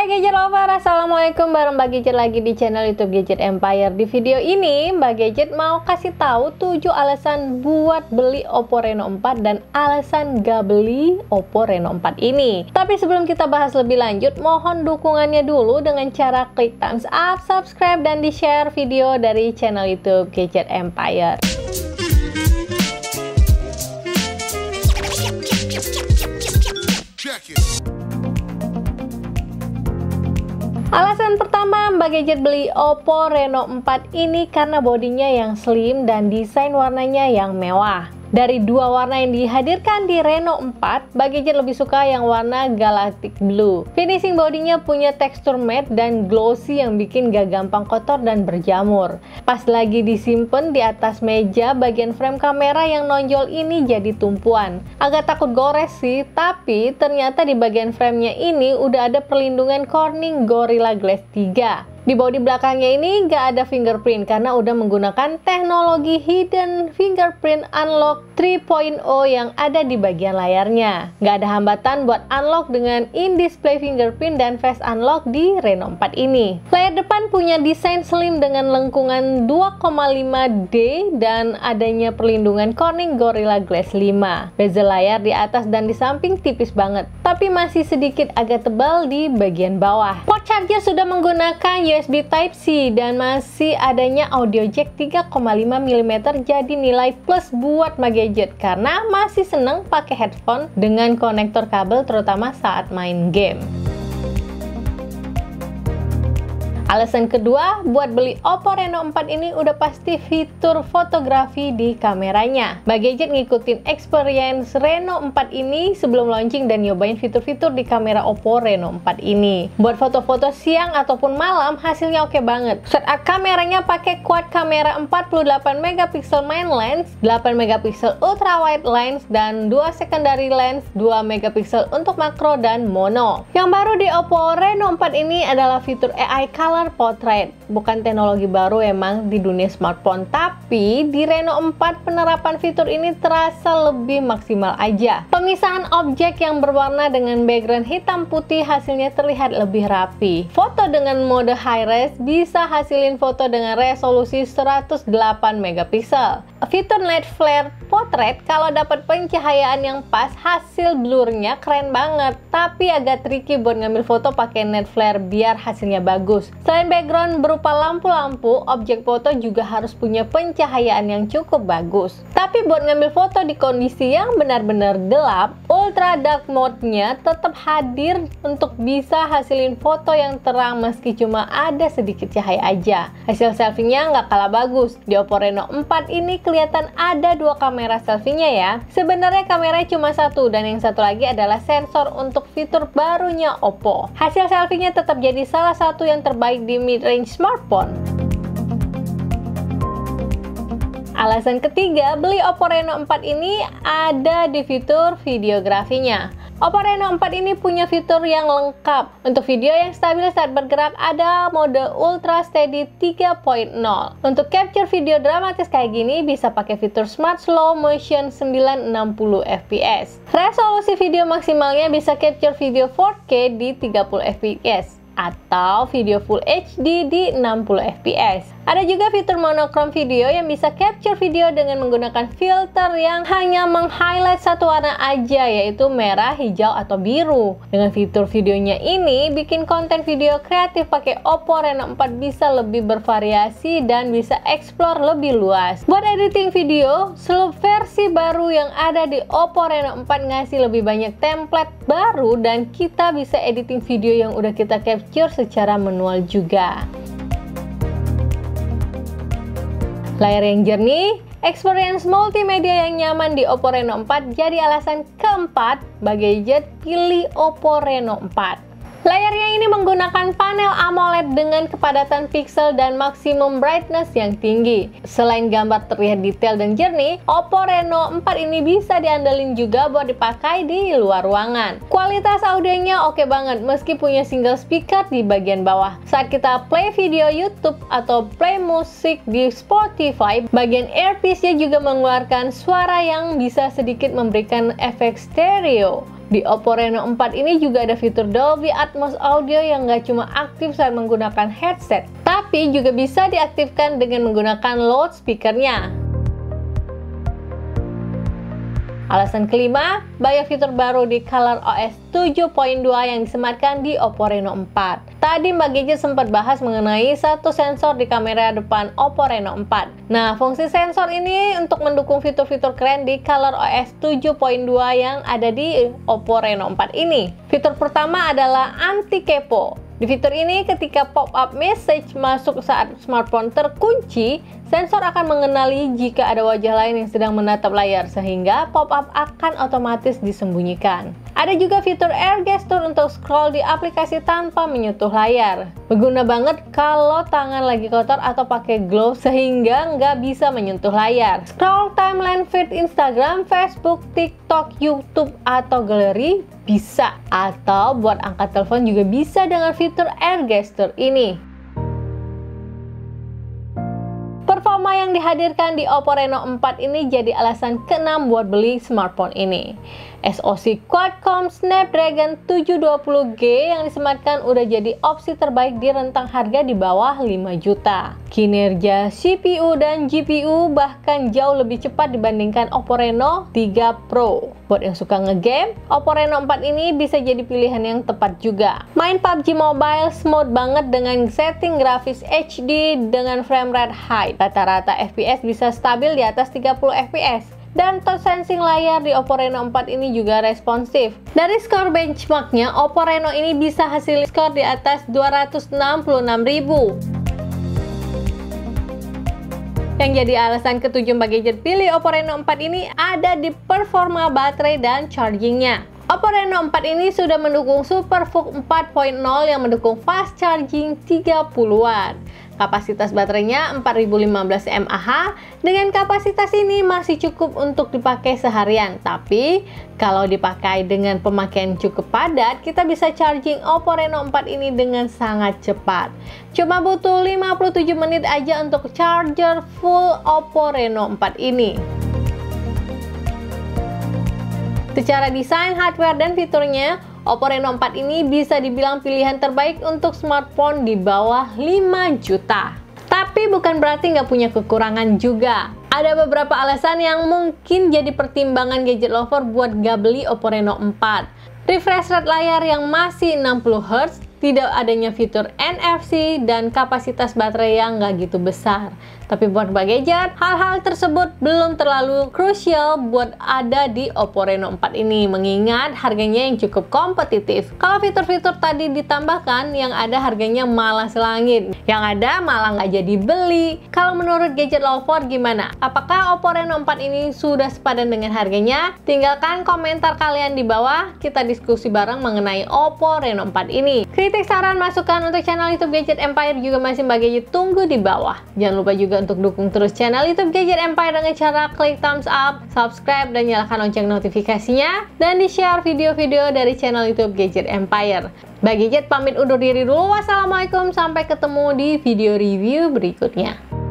Hai Gadget Lover, Assalamualaikum, bareng Mbak Gadget lagi di channel YouTube Gadget Empire. Di video ini Mbak Gadget mau kasih tahu 7 alasan buat beli Oppo Reno 4 dan alasan gak beli Oppo Reno 4 ini. Tapi sebelum kita bahas lebih lanjut, mohon dukungannya dulu dengan cara klik thumbs up, subscribe, dan di-share video dari channel YouTube Gadget Empire. Alasan pertama Mbak Gadget beli Oppo Reno 4 ini karena bodinya yang slim dan desain warnanya yang mewah. Dari dua warna yang dihadirkan di Reno 4, Mbak Gadget lebih suka yang warna Galactic Blue. Finishing bodinya punya tekstur matte dan glossy yang bikin gak gampang kotor dan berjamur. Pas lagi disimpan di atas meja, bagian frame kamera yang nonjol ini jadi tumpuan. Agak takut gores sih, tapi ternyata di bagian framenya ini udah ada perlindungan Corning Gorilla Glass 3. Di bodi belakangnya ini nggak ada fingerprint karena udah menggunakan teknologi hidden fingerprint unlock 3.0 yang ada di bagian layarnya. Nggak ada hambatan buat unlock dengan in-display fingerprint dan face unlock di Reno 4 ini. Layar depan punya desain slim dengan lengkungan 2,5D dan adanya perlindungan Corning Gorilla Glass 5. Bezel layar di atas dan di samping tipis banget, tapi masih sedikit agak tebal di bagian bawah. Port charger sudah menggunakan USB Type-C dan masih adanya audio jack 3,5 mm, jadi nilai plus buat Mbak Gadget karena masih seneng pakai headphone dengan konektor kabel terutama saat main game. Alasan kedua buat beli Oppo Reno 4 ini udah pasti fitur fotografi di kameranya. Mbak Gadget ngikutin experience Reno 4 ini sebelum launching dan nyobain fitur-fitur di kamera Oppo Reno 4 ini. Buat foto-foto siang ataupun malam hasilnya oke banget. Setup kameranya pakai quad kamera 48 megapiksel main lens, 8 megapiksel ultra wide lens, dan 2 secondary lens 2 megapiksel untuk makro dan mono. Yang baru di Oppo Reno 4 ini adalah fitur AI Color Portrait. Bukan teknologi baru emang di dunia smartphone, tapi di Reno 4 penerapan fitur ini terasa lebih maksimal aja. Pemisahan objek yang berwarna dengan background hitam putih hasilnya terlihat lebih rapi. Foto dengan mode high res bisa hasilin foto dengan resolusi 108 megapiksel. Fitur night flare portrait kalau dapat pencahayaan yang pas, hasil blurnya keren banget, tapi agak tricky buat ngambil foto pakai night flare biar hasilnya bagus. Selain background berupa lampu-lampu, objek foto juga harus punya pencahayaan yang cukup bagus. Tapi buat ngambil foto di kondisi yang benar-benar gelap, ultra dark mode-nya tetap hadir untuk bisa hasilin foto yang terang meski cuma ada sedikit cahaya aja. Hasil selfie-nya nggak kalah bagus. Di Oppo Reno 4 ini kelihatan ada dua kamera selfie-nya ya. Sebenarnya kameranya cuma satu dan yang satu lagi adalah sensor untuk fitur barunya Oppo. Hasil selfie-nya tetap jadi salah satu yang terbaik di mid-range smartphone. Alasan ketiga beli Oppo Reno 4 ini ada di fitur videografinya. Oppo Reno 4 ini punya fitur yang lengkap. Untuk video yang stabil saat bergerak ada mode Ultra Steady 3.0. Untuk capture video dramatis kayak gini bisa pakai fitur Smart Slow Motion 960 fps. Resolusi video maksimalnya bisa capture video 4K di 30 fps. Atau video Full HD di 60 fps. Ada juga fitur monochrome video yang bisa capture video dengan menggunakan filter yang hanya meng-highlight satu warna aja, yaitu merah, hijau, atau biru. Dengan fitur videonya ini, bikin konten video kreatif pakai Oppo Reno 4 bisa lebih bervariasi dan bisa explore lebih luas. Buat editing video, seluruh versi baru yang ada di Oppo Reno 4 ngasih lebih banyak template baru dan kita bisa editing video yang udah kita capture secara manual juga. Layar yang jernih, experience multimedia yang nyaman di Oppo Reno 4 jadi alasan keempat Mbak Gadget pilih Oppo Reno 4. Layarnya ini menggunakan panel AMOLED dengan kepadatan pixel dan maksimum brightness yang tinggi. Selain gambar terlihat detail dan jernih, Oppo Reno 4 ini bisa diandelin juga buat dipakai di luar ruangan. Kualitas audionya oke banget meski punya single speaker di bagian bawah. Saat kita play video YouTube atau play musik di Spotify, bagian earpiece-nya juga mengeluarkan suara yang bisa sedikit memberikan efek stereo. Di Oppo Reno 4 ini juga ada fitur Dolby Atmos Audio yang nggak cuma aktif saat menggunakan headset, tapi juga bisa diaktifkan dengan menggunakan loudspeakernya. Alasan kelima, banyak fitur baru di ColorOS 7.2 yang disematkan di Oppo Reno 4. Tadi Mbak Gadget sempat bahas mengenai satu sensor di kamera depan Oppo Reno 4. Nah, fungsi sensor ini untuk mendukung fitur-fitur keren di ColorOS 7.2 yang ada di Oppo Reno 4 ini. Fitur pertama adalah anti-kepo. Di fitur ini, ketika pop-up message masuk saat smartphone terkunci, sensor akan mengenali jika ada wajah lain yang sedang menatap layar, sehingga pop-up akan otomatis disembunyikan. Ada juga fitur air gesture untuk scroll di aplikasi tanpa menyentuh layar. Berguna banget kalau tangan lagi kotor atau pakai glove sehingga nggak bisa menyentuh layar. Scroll timeline feed Instagram, Facebook, TikTok, YouTube, atau galeri bisa. Atau buat angkat telepon juga bisa dengan fitur air gesture ini. Performa yang dihadirkan di Oppo Reno 4 ini jadi alasan ke-6 buat beli smartphone ini. SoC Qualcomm Snapdragon 720G yang disematkan udah jadi opsi terbaik di rentang harga di bawah 5 juta. Kinerja CPU dan GPU bahkan jauh lebih cepat dibandingkan Oppo Reno 3 Pro. Buat yang suka ngegame, Oppo Reno 4 ini bisa jadi pilihan yang tepat juga. Main PUBG Mobile smooth banget dengan setting grafis HD dengan frame rate high. Rata-rata FPS bisa stabil di atas 30 FPS. Dan touch sensing layar di Oppo Reno 4 ini juga responsif. Dari skor benchmarknya, Oppo Reno ini bisa hasil skor di atas 266.000. Yang jadi alasan ketujuh Mbak Gadget pilih Oppo Reno 4 ini ada di performa baterai dan chargingnya. Oppo Reno 4 ini sudah mendukung SuperVOOC 4.0 yang mendukung fast charging 30 Watt. Kapasitas baterainya 4015 mAh. Dengan kapasitas ini masih cukup untuk dipakai seharian. Tapi kalau dipakai dengan pemakaian cukup padat, kita bisa charging Oppo Reno 4 ini dengan sangat cepat. Cuma butuh 57 menit aja untuk charger full Oppo Reno 4 ini. Secara desain, hardware, dan fiturnya, Oppo Reno 4 ini bisa dibilang pilihan terbaik untuk smartphone di bawah 5 juta. Tapi bukan berarti nggak punya kekurangan juga. Ada beberapa alasan yang mungkin jadi pertimbangan gadget lover buat nggak beli Oppo Reno 4. Refresh rate layar yang masih 60 Hz, tidak adanya fitur NFC, dan kapasitas baterai yang nggak gitu besar. Tapi buat Mbak Gadget, hal-hal tersebut belum terlalu krusial buat ada di Oppo Reno 4 ini, mengingat harganya yang cukup kompetitif. Kalau fitur-fitur tadi ditambahkan, yang ada harganya malah selangit, yang ada malah nggak jadi beli. Kalau menurut gadget lover gimana? Apakah Oppo Reno 4 ini sudah sepadan dengan harganya? Tinggalkan komentar kalian di bawah, kita diskusi bareng mengenai Oppo Reno 4 ini. Kritik, saran, masukan untuk channel YouTube Gadget Empire juga masih Mbak Gadget tunggu di bawah. Jangan lupa juga untuk dukung terus channel YouTube Gadget Empire dengan cara klik thumbs up, subscribe, dan nyalakan lonceng notifikasinya, dan di-share video-video dari channel YouTube Gadget Empire. Mbak Gadget pamit undur diri dulu. Wassalamualaikum, sampai ketemu di video review berikutnya.